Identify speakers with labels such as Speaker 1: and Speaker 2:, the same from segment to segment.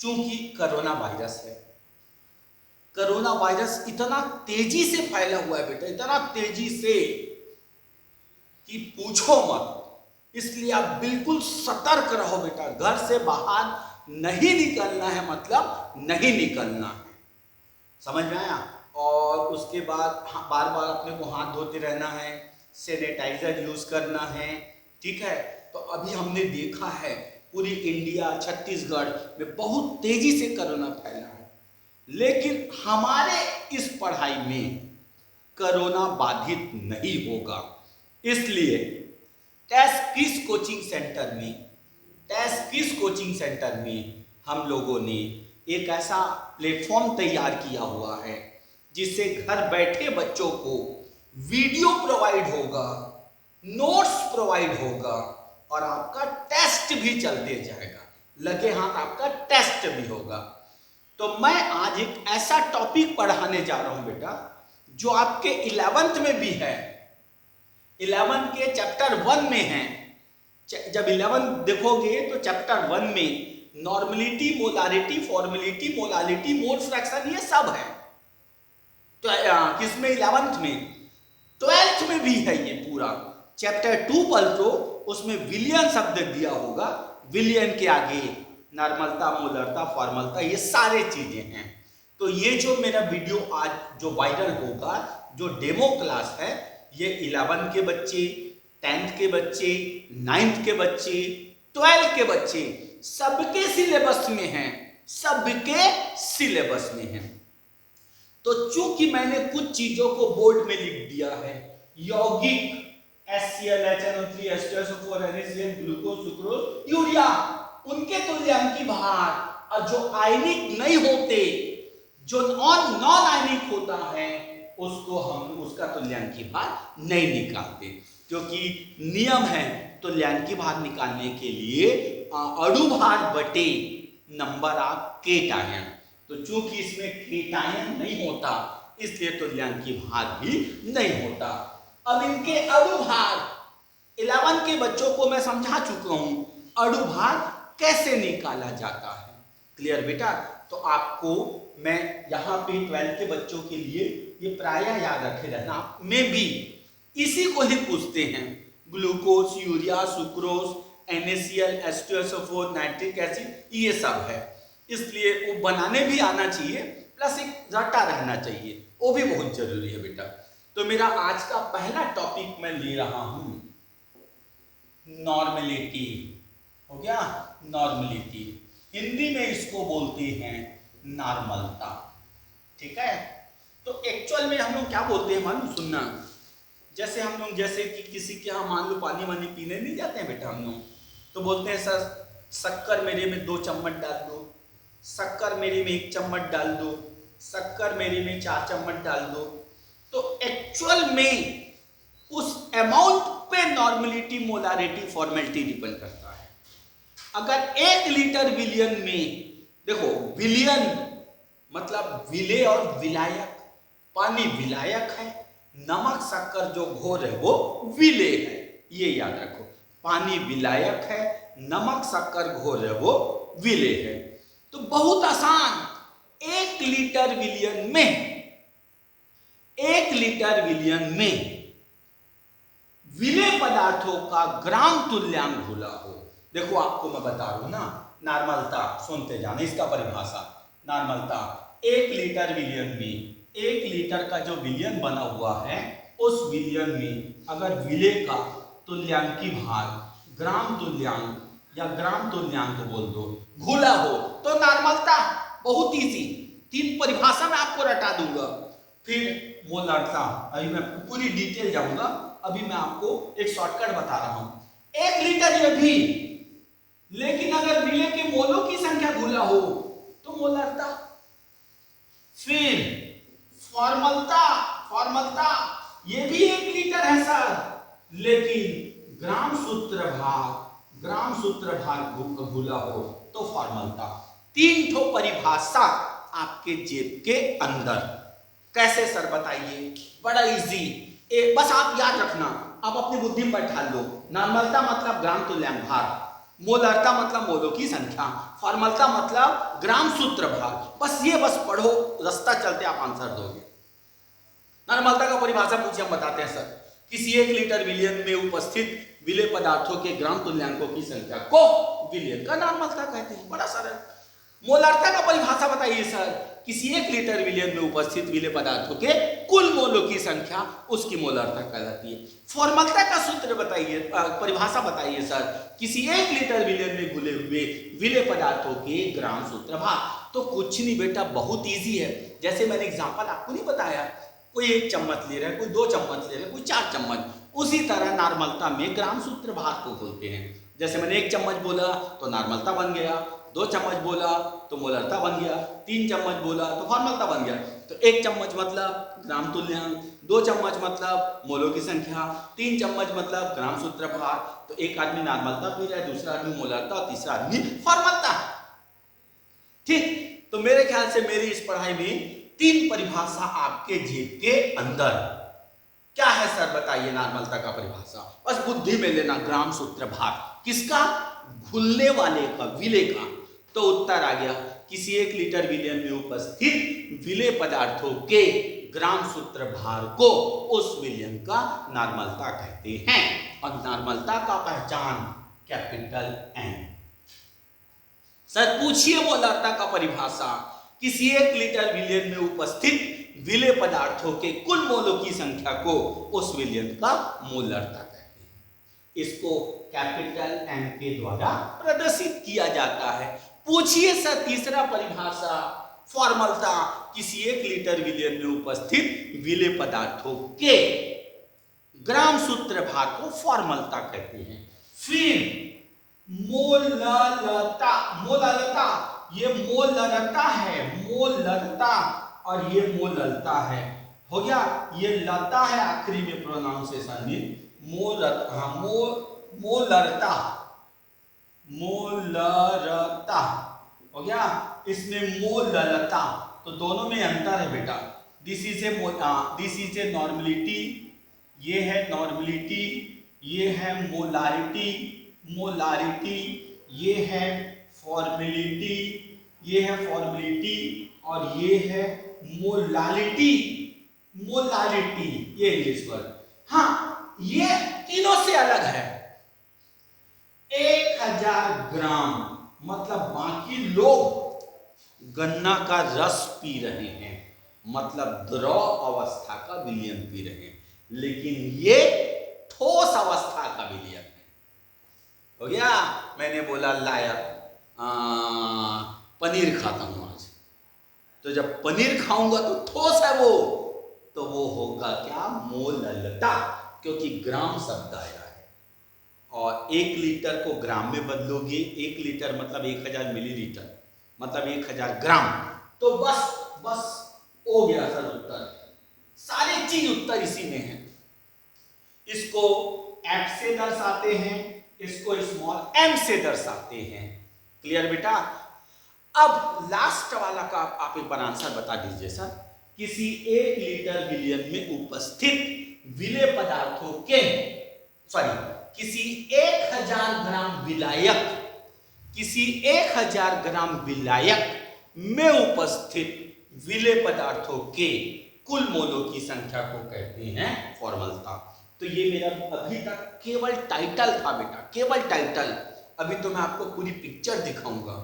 Speaker 1: चूंकि corona virus है, corona virus इतना तेजी से फैला हुआ है बेटा, इतना तेजी से कि पूछो मत। इसलिए आप बिल्कुल सतर्क रहो बेटा, घर से बाहर नहीं निकलना है, मतलब नहीं निकलना है, समझ में आया। और उसके बाद बार बार अपने को हाथ धोते रहना है, सैनिटाइजर यूज करना है, ठीक है। तो अभी हमने देखा है पूरी इंडिया, छत्तीसगढ़ में बहुत तेजी से कोरोना फैला है, लेकिन हमारे इस पढ़ाई में कोरोना बाधित नहीं होगा। इसलिए टेस्ट किस कोचिंग सेंटर में हम लोगों ने एक ऐसा प्लेटफॉर्म तैयार किया हुआ है जिससे घर बैठे बच्चों को वीडियो प्रोवाइड होगा, नोट्स प्रोवाइड होगा और आपका टेस्ट भी चलते जाएगा, लगे हाथ आपका टेस्ट भी होगा। तो मैं आज एक ऐसा टॉपिक पढ़ाने जा रहा हूं बेटा जो आपके 11th में भी है, 11 के चैप्टर 1 में है। जब 11 देखोगे तो चैप्टर 1 में normality, molarity, formality, molality, mode fraction, ये सब है। तो किसमें? 11th में। 12th में भी है ये पूरा चैप्टर 2 पढ़ तो उसमें विलियन शब्द दिया होगा, विलियन के आगे नॉर्मलता, मोलरता, फॉर्मलता, ये सारे चीजें हैं। तो ये जो मेरा वीडियो आज जो वायरल होगा, जो डेमो क्लास है, ये 11 के बच्चे, 10th के बच्चे, 9th के बच्चे, 12th के बच्चे, सबके सिलेबस में है, सबके सिलेबस में है। तो चूंकि मैंने कुछ चीजों को बोर्ड में लिख दिया है, यौगिक HCl, HNO3, H2SO4, NaCl, glucose, sucrose, urea, उनके तुल्यांकी भार, और जो आयनिक नहीं होते, जो नॉन आयनिक होता है, उसको हम उसका तुल्यांकी भार नहीं निकालते, क्योंकि नियम है तुल्यांकी भार निकालने के लिए अणु भार बटे नंबर ऑफ केटायन। तो चूंकि इसमें केटायन नहीं होता, इसलिए तुल्यांकी भार भी नहीं होता। अब इनके अणु भार 11 के बच्चों को मैं समझा चुका हूं, अणु भार कैसे निकाला जाता है। क्लियर बेटा? तो आपको मैं यहां पे 12 के बच्चों के लिए ये प्राय याद रखे रहना, में भी इसी को ही पूछते हैं, glucose, urea, sucrose, NaCl, H2SO4, nitric acid, ये सब है। इसलिए वो बनाने भी आना चाहिए, प्लस एक रटा रहना चाहिए, वो भी बहुत जरूरी है बेटा। तो मेरा आज का पहला टॉपिक मैं ले रहा हूं नॉर्मलिटी। हो गया? नॉर्मलिटी, हिंदी में इसको बोलते हैं नॉर्मलता, ठीक है। तो एक्चुअल में हम लोग क्या बोलते हैं मालूम? सुनना, जैसे हम लोग जैसे कि किसी के यहाँ मान लो पानी वानी पीने नहीं जाते हैं बेटा हम लोग, तो बोलते हैं सर शक्कर मेरे में 2 चम्मच डाल दो, शक्कर मेरे में 1 चम्मच डाल दो, शक्कर मेरे में 4 चम्मच डाल दो। तो एक्चुअल में उस अमाउंट पे नॉर्मलिटी, मोलारिटी, फॉर्मेलिटी डिपेंड करता है। अगर 1 लीटर विलियन में, देखो विलियन मतलब विले और विलायक, पानी विलायक है, नमक शक्कर जो घोर है वो विले है, ये याद रखो। पानी विलायक है, नमक शक्कर घोर है वो विले है। तो बहुत आसान, 1 लीटर विलियन में, 1 लीटर विलियन में विले पदार्थों का ग्राम तुल्यांक घुला हो। देखो आपको मैं बता रहा हूं ना, नॉर्मलता सुनते जाना, इसका परिभाषा नॉर्मलता, 1 लीटर विलियन में, 1 लीटर का जो विलियन बना हुआ है, उस विलियन में अगर विले का तुल्यांकी भार, ग्राम तुल्यांक या ग्राम तुल्यांक बोल दो, घुला हो, तो नॉर्मलता। बहुत इजी, 3 परिभाषा मैं आपको रटा दूंगा। फिर मोलारता, अभी मैं पूरी डिटेल जाऊंगा, अभी मैं आपको एक शॉर्टकट बता रहा हूं। 1 लीटर ये भी, लेकिन अगर विले के मोलों की संख्या घुला हो तो मोलारता। फिर फॉर्मलता ये भी 1 लीटर है सर, लेकिन ग्राम सूत्र भार घुला हो तो फॉर्मलता। 3 ठो परिभाषा आपके जेब के अंदर। कैसे सर बताइए? बड़ा इजी, बस आप याद रखना, आप अपनी बुद्धि में बैठा लो। नॉर्मलता मतलब ग्राम तुल्यांक भार, मोलरता मतलब मोलों की संख्या, फॉर्मलता मतलब ग्राम सूत्र भार। बस ये बस पढ़ो, रास्ता चलते आप आंसर दोगे। नॉर्मलता का परिभाषा पूछे हम बताते हैं सर, किसी 1 लीटर विलियन में उपस्थित विलेय पदार्थों के ग्राम तुल्यांकों की संख्या को विलियन का नॉर्मलता कहते हैं। बड़ा सरल। मोलरता का परिभाषा बताइए सर, किसी 1 लीटर विलियन में उपस्थित विलेय पदार्थों के कुल मोलों की संख्या उसकी मोलरता कहलाती है। फॉर्मलता का सूत्र बताइए, परिभाषा बताइए सर, किसी 1 लीटर विलियन में घुले हुए विलेय पदार्थों के ग्राम सूत्र भार। तो कुछ नहीं बेटा, बहुत इजी है। जैसे मैंने एग्जांपल आपको नहीं बताया, कोई 1 चम्मच ले रहा है, कोई 2 चम्मच ले रहा है, कोई 4 चम्मच, उसी तरह नॉर्मलता में ग्राम सूत्र भार को बोलते हैं। जैसे मैंने 1 चम्मच बोला तो नॉर्मलता बन गया, 2 चम्मच बोला तो मोलरता बन गया, 3 चम्मच बोला तो फॉर्मलता बन गया। तो 1 चम्मच मतलब ग्राम तुल्यांक, 2 चम्मच मतलब मोलों की संख्या, 3 चम्मच मतलब ग्राम सूत्र भार। तो एक आदमी नॉर्मलता पी रहा है, दूसरा आदमी मोलरता और तीसरा आदमी फॉर्मलता। ठीक, तो मेरे ख्याल से मेरी इस पढ़ाई में 3 परिभाषा आपके जेब के अंदर। क्या है सर बताइए नॉर्मलता का परिभाषा? बस बुद्धि में लेना, ग्राम सूत्र भार। किसका? घुलने वाले का, विलेय का। तो उत्तर आ गया, किसी 1 लीटर विलियन में उपस्थित विलेय पदार्थों के ग्राम सूत्र भार को उस विलियन का नॉर्मलता कहते हैं। और नॉर्मलता का पहचान कैपिटल एन। सर पूछिए मोलरता का परिभाषा, किसी 1 लीटर विलियन में उपस्थित विलेय पदार्थों के कुल मोलों की संख्या को उस विलियन का मोलरता कहते हैं। इसको कैपिटल एन के द्वारा प्रदर्शित किया जाता है। पूछिए सर तीसरा परिभाषा, फॉर्मलता, किसी 1 लीटर विलियन में उपस्थित विलेय पदार्थों के ग्राम सूत्र भार को फॉर्मलता कहते हैं। फिर मोलरता, मोलरता, ये मोलरता है, मोलरता, और ये मोलरता है। हो गया, ये लता है आखिरी में प्रोनाउंसिएशन में, मोलरता, हाँ मोलरता, मोलरता हो गया। इसमें मोलरता, तो दोनों में अंतर है बेटा। दिस इज ए नॉर्मलिटी, ये है नॉर्मलिटी, ये है मोलारिटी, मोलारिटी, ये है फॉर्मेलिटी, ये है फॉर्मेलिटी, और ये है मोलालिटी, मोलालिटी, ये इंग्लिश वर्ड। हाँ, ये तीनों से अलग है। 1000 ग्राम मतलब बाकी लोग गन्ना का रस पी रहे हैं, मतलब द्रव अवस्था का विलियन पी रहे हैं, लेकिन ये ठोस अवस्था का विलियन है। हो गया। मैंने बोला लाया पनीर खाता हूं आज, तो जब पनीर खाऊंगा तो ठोस है वो, तो वो होगा क्या? मोलरता, क्योंकि ग्राम शब्द आया है। और 1 लीटर को ग्राम में बदलोगे, 1 लीटर मतलब 1000 मिलीलीटर, मतलब 1000 ग्राम। तो बस हो गया सर उत्तर। सारी चीज उत्तर इसी में है। इसको एफ से दर्शाते हैं, इसको स्मॉल एम से दर्शाते हैं। क्लियर बेटा? अब लास्ट वाला का आप एक बार आंसर बता दीजिए सर। किसी 1 लीटर विलियन में उपस्थित विलेय पदार्थों के, किसी 1000 ग्राम विलायक, किसी 1000 ग्राम विलायक में उपस्थित विलेय पदार्थों के कुल मोलों की संख्या को कहते हैं फॉर्मलता। तो ये मेरा अभी तक केवल टाइटल था बेटा, केवल टाइटल। अभी तो मैं आपको पूरी पिक्चर दिखाऊंगा।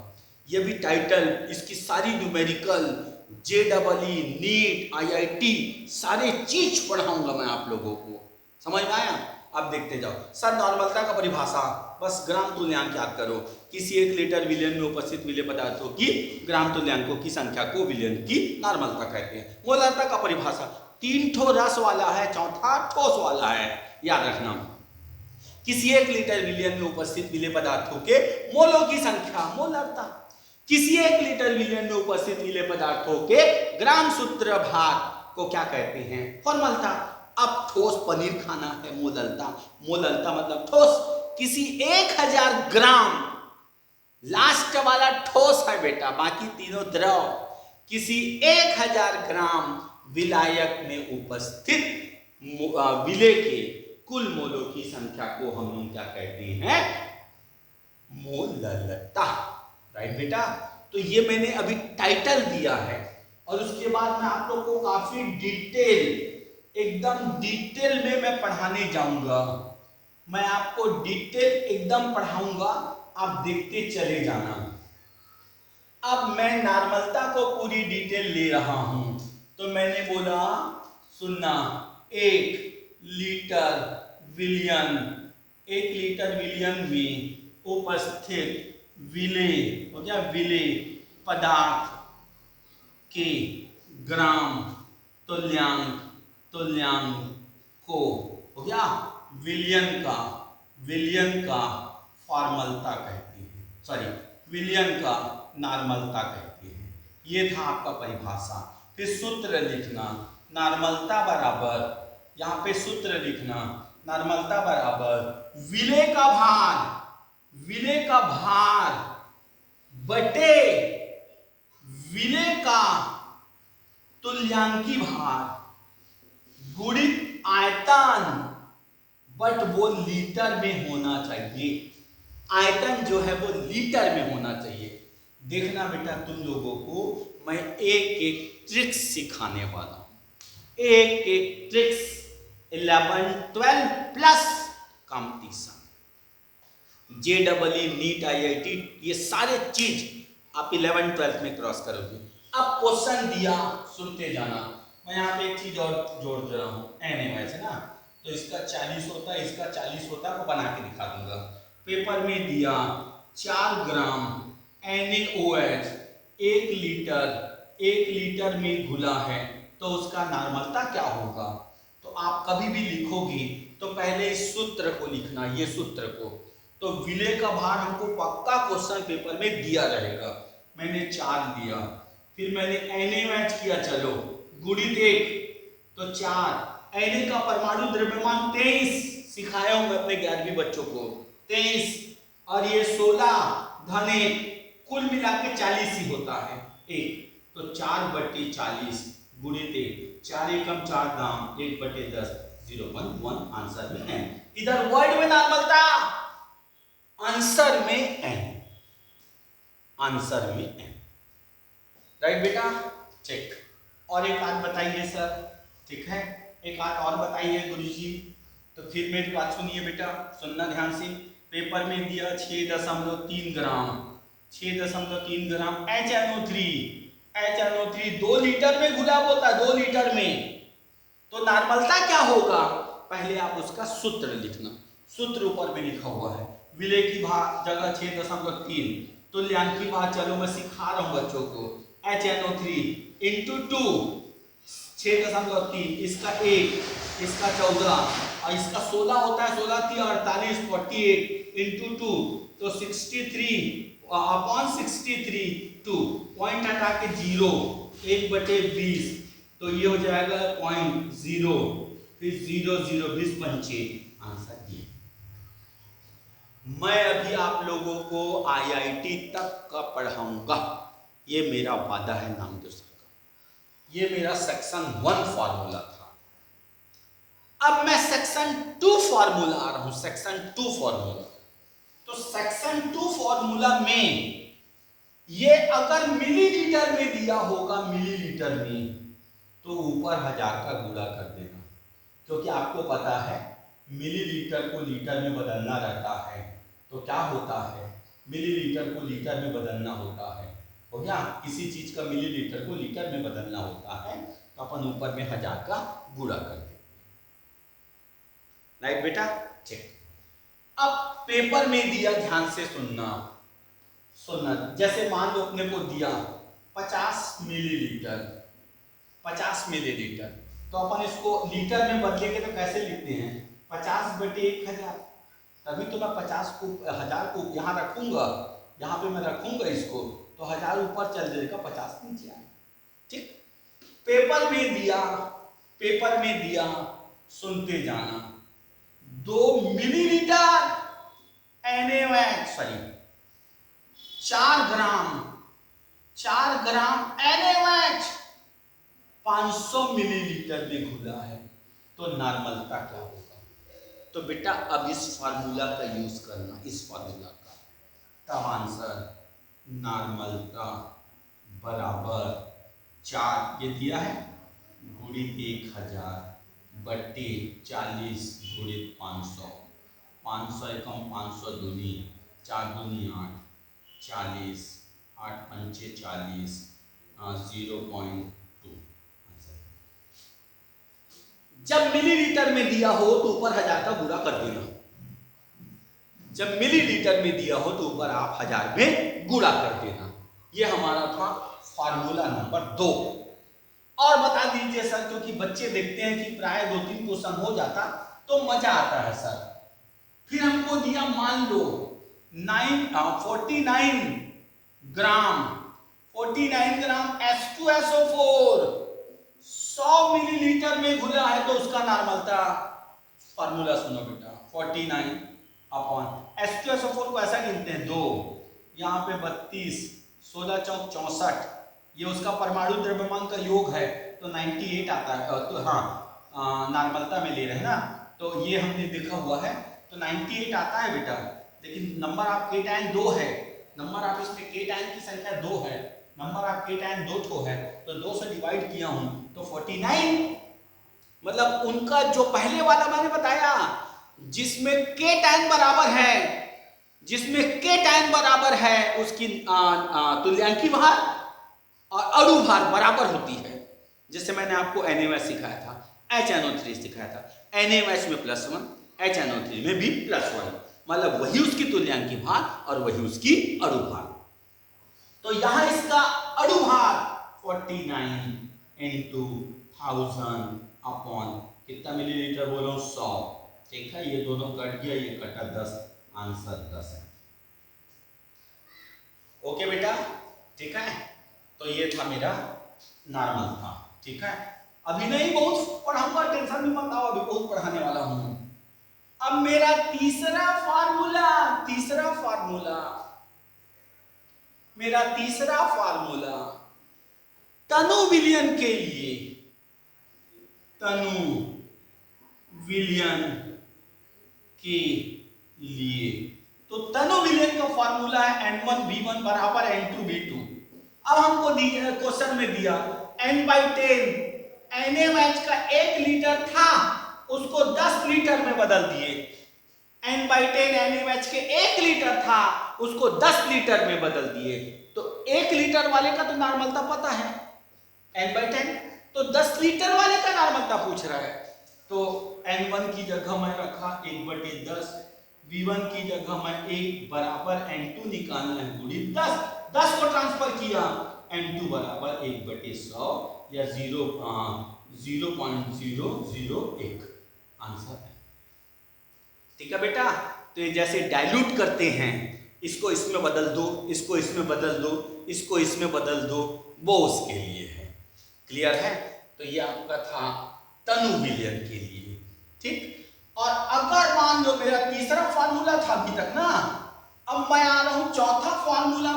Speaker 1: ये भी टाइटल, इसकी सारी न्यूमेरिकल, JEE, नीट, IIT सारे चीज पढ़ाऊंगा मैं आप लोगों को। समझ में आया? अब देखते जाओ सर। नॉर्मलता का परिभाषा, बस ग्राम तुल्यांक याद करो। किसी 1 लीटर विलियन में उपस्थित विलेय पदार्थों की ग्राम तुल्यांकों की संख्या को विलियन की नॉर्मलता कहते हैं। मोलरता का परिभाषा 3 ठो रस वाला है, चौथा ठोस वाला है, याद रखना। किसी 1 लीटर विलियन में उपस्थित विलेय पदार्थों के मोलों की संख्या, मोलरता। किसी 1 लीटर विलियन में उपस्थित विलेय पदार्थों के ग्राम सूत्र भार को क्या कहते हैं? फॉर्मलता। अब ठोस पनीर खाना है, मोलरता, मोलरता मतलब ठोस। किसी 1000 ग्राम, लास्ट वाला ठोस है बेटा, बाकी तीनों द्रव। किसी 1000 ग्राम विलायक में उपस्थित विलेय के कुल मोलों की संख्या को हम लोग क्या कहते हैं? मोललता। राइट बेटा, तो ये मैंने अभी टाइटल दिया है और उसके बाद मैं आप लोग को काफी एकदम डिटेल में मैं पढ़ाने जाऊंगा। मैं आपको डिटेल एकदम पढ़ाऊंगा, आप देखते चले जाना। अब मैं नॉर्मलता को पूरी डिटेल ले रहा हूं, तो मैंने बोला सुनना, 1 लीटर में उपस्थित विलेय हो गया, विलेय पदार्थ के ग्राम तुल्यांक को हो गया विलियन का फॉर्मलता कहते हैं, सॉरी विलियन का नॉर्मलता कहते हैं। ये था आपका परिभाषा। फिर सूत्र लिखना, नॉर्मलता बराबर, यहाँ पे सूत्र लिखना, नॉर्मलता बराबर विलेय का भार बटे विलेय का तुल्यांकी भार गुणित आयतन, बट वो लीटर में होना चाहिए। आयतन जो है वो लीटर में होना चाहिए। देखना बेटा, तुम लोगों को मैं एक ट्रिक्स सिखाने वाला हूं, एक tricks 11, 12 plus competition, JEE NEET IIT, ये सारे चीज आप 11, 12 में क्रॉस करोगे। अब क्वेश्चन दिया, सुनते जाना। मैं यहाँ पे एक चीज और जोड़ दे रहा हूँ, NaOH है ना, तो इसका 40 होता है, इसका 40 होता है, वो बना के दिखा दूंगा। पेपर में दिया 4 ग्राम NaOH 1 लीटर में घुला है, तो उसका नॉर्मलता क्या होगा। तो आप कभी भी लिखोगे तो पहले इस सूत्र को लिखना, ये सूत्र को। तो विलेय का भार हमको पक्का क्वेश्चन पेपर में दिया रहेगा। मैंने 4 दिया, फिर मैंने NaOH किया, चलो गुणित 1, तो 4। Na का परमाणु द्रव्यमान 23 सिखाया हूं मैं अपने 11वीं बच्चों को, 23, और ये 16 धन 1, कुल मिला के 40 ही होता है। 1 तो 4/40 गुणित 1, 4 एकम 4 दाम, 1/10, 0.1 आंसर में n। इधर वर्ड में नॉर्मलता, आंसर में n, आंसर में n। राइट बेटा, चेक। और एक बात बताइए सर, ठीक है, एक बात और बताइए गुरुजी। तो फिर मेरी बात सुनिए बेटा, सुनना ध्यान से। पेपर में दिया 6.3 ग्राम, 6.3 ग्राम HNO3 2 लीटर में घुला होता है, 2 लीटर में। तो नॉर्मलता क्या होगा, पहले आप उसका सूत्र लिखना। सूत्र ऊपर में लिखा हुआ है, विलेय की भार जगह 6.3, तुल्यांकी भार, चलो मैं सिखा रहा हूं बच्चों को, HNO3 इंटू 2, 6.3, इसका 1, इसका 14 और इसका 16 होता है, 16 3 48, 48 इंटू 2, तो 63/63, 2 पॉइंट हटा के 0, 1/20, तो ये हो जाएगा 0.0, फिर 0 0 20 पंचे, आंसर ये। मैं अभी आप लोगों को IIT तक का पढ़ाऊंगा, ये मेरा वादा है नामदेव सर का। ये मेरा सेक्शन 1 फार्मूला था। अब मैं सेक्शन 2 फार्मूला आ रहा हूं, सेक्शन 2 फार्मूला। तो सेक्शन 2 फार्मूला में ये अगर मिलीलीटर में दिया होगा, मिलीलीटर में, तो ऊपर 1000 का गुणा कर देना, क्योंकि आपको पता है मिलीलीटर को लीटर में बदलना रहता है। तो क्या होता है, मिलीलीटर को लीटर में बदलना होता है, हो गया, किसी चीज का मिलीलीटर को लीटर में बदलना होता है, तो अपन ऊपर में 1000 का गुणा कर देते हैं। राइट बेटा, चेक। अब पेपर में दिया, ध्यान से सुनना, जैसे मान लो अपने को दिया 50 मिलीलीटर, 50 मिलीलीटर, तो अपन इसको लीटर में बदलेंगे तो कैसे लिखते हैं, 50/1000। तभी तो मैं 50 को 1000 को यहाँ रखूंगा, यहाँ पे मैं रखूंगा इसको, तो 1000 ऊपर चल जाएगा, 50 नीचे आएगा। ठीक, पेपर में दिया, सुनते जाना, 2 मिलीलीटर NaOH, सॉरी 4 ग्राम NaOH 500 मिलीलीटर में घुला है, तो नॉर्मलता क्या होगा। तो बेटा अब इस फार्मूला का यूज करना, इस फार्मूला का। तब आंसर नॉर्मलता बराबर 4 ये दिया है गुणित 1000 बट्टे 40 गुणित 500, 500 एकम 500 दूनी 4 दूनी 8, 40 8 पंचे 40 0.2 आंसर। जब मिलीलीटर में दिया हो तो ऊपर 1000 का गुणा कर देना, जब मिलीलीटर में दिया हो तो ऊपर आप 1000 में गुणा कर देना। ये हमारा था फार्मूला नंबर 2। और बता दीजिए सर, क्योंकि बच्चे देखते हैं कि प्राय 2-3 क्वेश्चन हो जाता तो मजा आता है सर। फिर हमको दिया मान लो 49 ग्राम H2SO4 100 मिलीलीटर में घुला है तो उसका नॉर्मलता, फार्मूला सुनो बेटा, 49 अपॉन H2SO4 को ऐसा गिनते हैं 2, यहाँ पे 32, 16 चौक 64, ये उसका परमाणु द्रव्यमान का योग है तो 98 आता है। तो हाँ नॉर्मलता में ले रहे हैं ना, तो ये हमने देखा हुआ है तो 98 आता है बेटा। लेकिन नंबर ऑफ केटायन 2 है, नंबर ऑफ इसमें केटायन की संख्या 2 है, नंबर ऑफ केटायन 2 ठो है तो 2 से डिवाइड किया हूं तो 49, मतलब उनका जो पहले वाला मैंने बताया जिसमें केटायन बराबर है, जिसमें केटायन बराबर है उसकी तुल्यांकी भार और अणु भार बराबर होती है। जैसे मैंने आपको NaOH सिखाया था, HNO3 सिखाया था, NaOH में +1, HNO3 में भी +1, मतलब वही उसकी तुल्यांकी भार और वही उसकी अणु भार। तो यहां इसका अणु भार 49 इंटू 1000 अपॉन कितना मिलीलीटर बोलो 100, ठीक है। ये दोनों कट गया, ये कटा 10, आंसर 10 है। ओके बेटा, ठीक है। तो ये था मेरा नॉर्मल था, ठीक है। अभी नहीं बहुत पढ़ाऊंगा, टेंशन भी मत आओ, अभी बहुत पढ़ाने वाला हूं। अब मेरा तीसरा फार्मूला तनु विलयन के लिए, तनु विलयन के लिए तो तनु विलयन का फार्मूला है N1V1 बराबर N2V2। अब हमको क्वेश्चन में दिया N/10 NaOH का 1 लीटर था उसको 10 लीटर में बदल दिए, N/10 NaOH के 1 लीटर था उसको 10 लीटर में बदल दिए। तो 1 लीटर वाले का तो नॉर्मलता पता है N/10, तो 10 लीटर वाले का नॉर्मलता पूछ रहा है। तो N1 की जगह मैं रखा 1/10, V1 की जगह मैं 1 बराबर N2 निकालना है गुणित 10 को ट्रांसफर किया, N2 बराबर 1/100 या 0.001 आंसर है, ठीक है बेटा। तो ये जैसे डाइल्यूट करते हैं, इसको इसमें बदल दो, इसको इसमें बदल दो, इसको इसमें बदल दो, वो उसके लिए है। क्लियर है। तो ये आपका था तनु विलयन के लिए, ठीक। और अगर मान लो मेरा तीसरा फार्मूला था अभी तक ना, अब मैं आ रहा हूं चौथा फार्मूला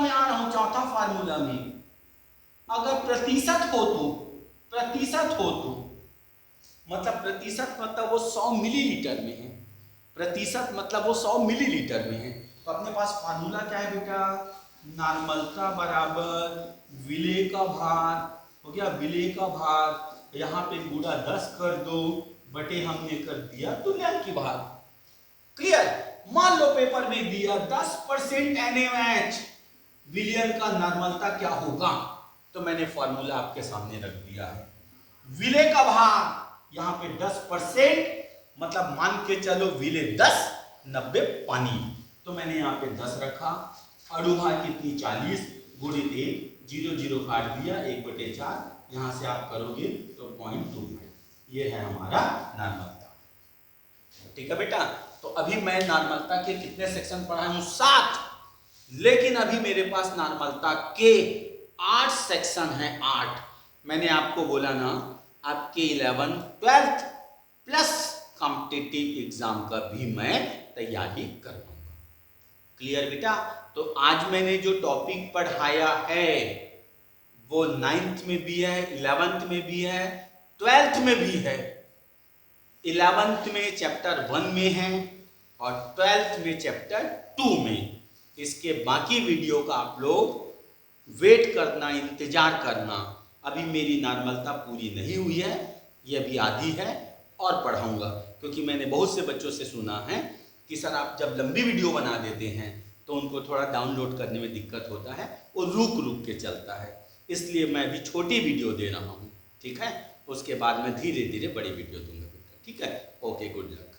Speaker 1: में, अगर प्रतिशत हो तो मतलब प्रतिशत मतलब वो 100 मिलीलीटर में है, प्रतिशत मतलब वो 100 मिलीलीटर में है। तो अपने पास फार्मूला क्या है बेटा, नॉर्मलता बराबर विलेय का भार हो गया, विलेय का भार यहाँ पे गुणा 10 कर दो बटे हमने कर दिया तुल्यांकी भार। क्लियर। मान लो पेपर में दिया 10% NaOH विलयन का नॉर्मलता क्या होगा, तो मैंने फार्मूला आपके सामने रख दिया है। विलेय का भार यहाँ पे 10%, मतलब मान के चलो विलेय 10, 90 पानी, तो मैंने यहाँ पे 10 रखा। अणु भार कितनी 40 गुणित 1, 0 काट दिया 1/4, यहाँ से आप करोगे तो 0.25, ये है हमारा नॉर्मलता, ठीक है बेटा। तो अभी मैं नॉर्मलता के कितने सेक्शन पढ़ाया हूं, 7, लेकिन अभी मेरे पास नॉर्मलता के 8 सेक्शन हैं, 8। मैंने आपको बोला ना आपके 11th 12th plus competitive exam का भी मैं तैयारी करूंगा। क्लियर बेटा। तो आज मैंने जो टॉपिक पढ़ाया है वो 9th में भी है, 11th में भी है, 12th में भी है। 11th में चैप्टर 1 में है और 12th में चैप्टर 2 में। इसके बाकी वीडियो का आप लोग वेट करना, इंतजार करना। अभी मेरी नॉर्मलता पूरी नहीं हुई है, ये अभी आधी है और पढ़ाऊँगा, क्योंकि मैंने बहुत से बच्चों से सुना है कि सर आप जब लंबी वीडियो बना देते हैं तो उनको थोड़ा डाउनलोड करने में दिक्कत होता है और रुक रुक के चलता है, इसलिए मैं अभी छोटी वीडियो दे रहा हूँ। ठीक है, उसके बाद मैं धीरे धीरे बड़ी वीडियो दूंगा। ठीक है, ओके, गुड लक।